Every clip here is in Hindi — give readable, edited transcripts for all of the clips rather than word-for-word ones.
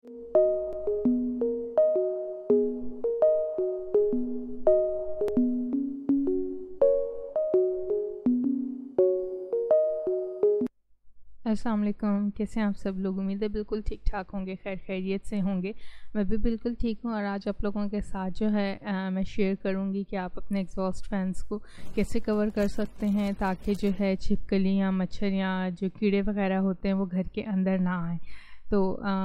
अस्सलाम वालेकुम, कैसे हैं आप सब लोग। उम्मीद है बिल्कुल ठीक ठाक होंगे, खैर खैरियत से होंगे। मैं भी बिल्कुल ठीक हूँ और आज आप लोगों के साथ जो है मैं शेयर करूँगी कि आप अपने एग्जॉस्ट फैंस को कैसे कवर कर सकते हैं ताकि जो है छिपकलियाँ, मच्छर या जो कीड़े वगैरह होते हैं वो घर के अंदर ना आएँ। तो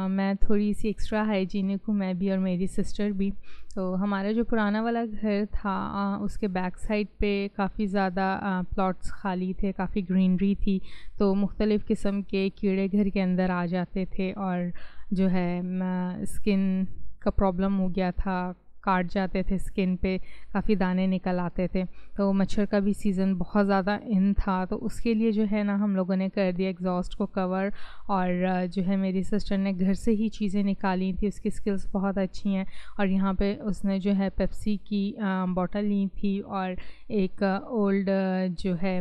मैं थोड़ी सी एक्स्ट्रा हाइजीनिक हूँ, मैं भी और मेरी सिस्टर भी। तो हमारा जो पुराना वाला घर था उसके बैक साइड पे काफ़ी ज़्यादा प्लॉट्स खाली थे, काफ़ी ग्रीनरी थी। तो मुख्तलिफ़ किस्म के कीड़े घर के अंदर आ जाते थे और जो है स्किन का प्रॉब्लम हो गया था, काट जाते थे स्किन पे, काफ़ी दाने निकल आते थे। तो मच्छर का भी सीज़न बहुत ज़्यादा इन था, तो उसके लिए जो है ना हम लोगों ने कर दिया एग्जॉस्ट को कवर। और जो है मेरी सिस्टर ने घर से ही चीज़ें निकाली थी, उसकी स्किल्स बहुत अच्छी हैं। और यहाँ पे उसने जो है पेप्सी की बॉटल ली थी और एक ओल्ड जो है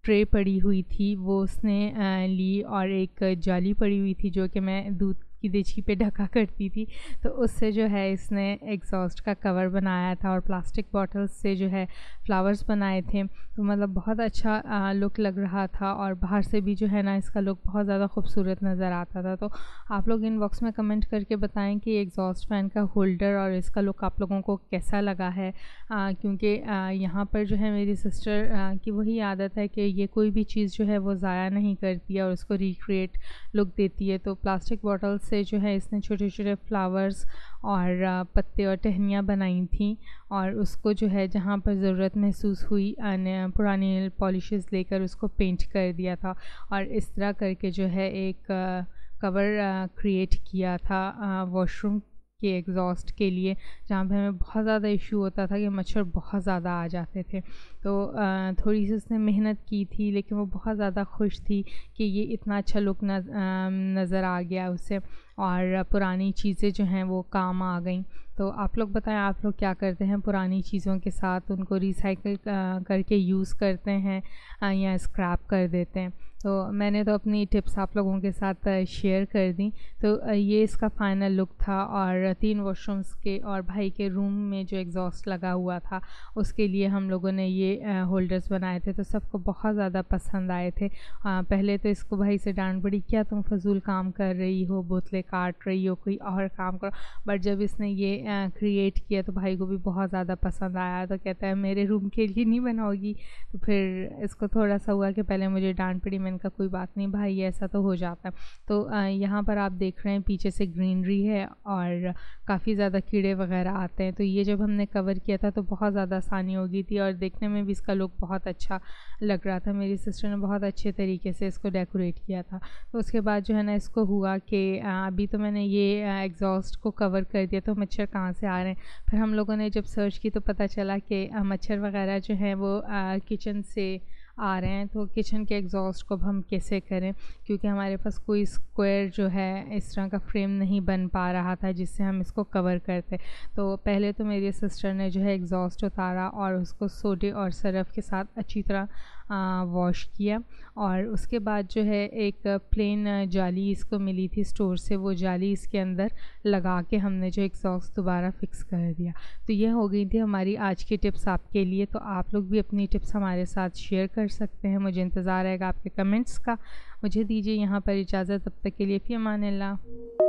ट्रे पड़ी हुई थी वो उसने ली, और एक जाली पड़ी हुई थी जो कि मैं दूध की देची पे ढका करती थी। तो उससे जो है इसने एग्जॉस्ट का कवर बनाया था और प्लास्टिक बॉटल्स से जो है फ्लावर्स बनाए थे। तो मतलब बहुत अच्छा लुक लग रहा था और बाहर से भी जो है ना इसका लुक बहुत ज़्यादा खूबसूरत नज़र आता था। तो आप लोग इनबॉक्स में कमेंट करके बताएं कि एग्जॉस्ट फ़ैन का होल्डर और इसका लुक आप लोगों को कैसा लगा है। क्योंकि यहाँ पर जो है मेरी सिस्टर की वही आदत है कि ये कोई भी चीज़ जो है वो ज़ाया नहीं करती है और उसको रिक्रिएट लुक देती है। तो प्लास्टिक बॉटल से जो है इसने छोटे छोटे फ्लावर्स और पत्ते और टहनियाँ बनाई थी और उसको जो है जहाँ पर ज़रूरत महसूस हुई पुरानी नेल पॉलिशेस लेकर उसको पेंट कर दिया था और इस तरह करके जो है एक कवर क्रिएट किया था वॉशरूम के एग्ज़ॉस्ट के लिए, जहाँ पे हमें बहुत ज़्यादा इशू होता था कि मच्छर बहुत ज़्यादा आ जाते थे। तो थोड़ी सी उसने मेहनत की थी लेकिन वो बहुत ज़्यादा खुश थी कि ये इतना अच्छा लुक नज़र आ गया उसे और पुरानी चीज़ें जो हैं वो काम आ गई। तो आप लोग बताएं, आप लोग क्या करते हैं पुरानी चीज़ों के साथ? उनको रिसाइकिल करके यूज़ करते हैं या स्क्रैप कर देते हैं? तो मैंने तो अपनी टिप्स आप लोगों के साथ शेयर कर दी। तो ये इसका फाइनल लुक था और 3 वॉशरूम्स के और भाई के रूम में जो एग्जॉस्ट लगा हुआ था उसके लिए हम लोगों ने ये होल्डर्स बनाए थे। तो सबको बहुत ज़्यादा पसंद आए थे। पहले तो इसको भाई से डांट पड़ी, क्या तुम फजूल काम कर रही हो, बोतलें काट रही हो, कोई और काम करो। बट जब इसने ये क्रिएट किया तो भाई को भी बहुत ज़्यादा पसंद आया। तो कहता है मेरे रूम के लिए नहीं बनाओगी? तो फिर इसको थोड़ा सा हुआ कि पहले मुझे डांट पड़ी, मैंने कहा कोई बात नहीं भाई, ऐसा तो हो जाता है। तो यहाँ पर आप देख रहे हैं पीछे से ग्रीनरी है और काफ़ी ज़्यादा कीड़े वगैरह आते हैं। तो ये जब हमने कवर किया था तो बहुत ज़्यादा आसानी हो गई थी और देखने में भी इसका लुक बहुत अच्छा लग रहा था। मेरी सिस्टर ने बहुत अच्छे तरीके से इसको डेकोरेट किया था। तो उसके बाद जो है ना इसको हुआ कि अभी तो मैंने ये एग्जॉस्ट को कवर कर दिया, तो मच्छर कहाँ से आ रहे हैं? फिर हम लोगों ने जब सर्च की तो पता चला कि मच्छर वगैरह जो हैं वो किचन से आ रहे हैं। तो किचन के एग्जॉस्ट को अब हम कैसे करें, क्योंकि हमारे पास कोई स्क्वायर जो है इस तरह का फ्रेम नहीं बन पा रहा था जिससे हम इसको कवर करते। तो पहले तो मेरी सिस्टर ने जो है एग्जॉस्ट उतारा और उसको सोडे और सरफ के साथ अच्छी तरह वॉश किया और उसके बाद जो है एक प्लेन जाली इसको मिली थी स्टोर से, वो जाली इसके अंदर लगा के हमने जो एग्जॉस्ट दोबारा फिक्स कर दिया। तो ये हो गई थी हमारी आज की टिप्स आपके लिए। तो आप लोग भी अपनी टिप्स हमारे साथ शेयर कर सकते हैं। मुझे इंतज़ार रहेगा आपके कमेंट्स का। मुझे दीजिए यहाँ पर इजाज़त, तब तक के लिए फ़ी अमान अल्लाह।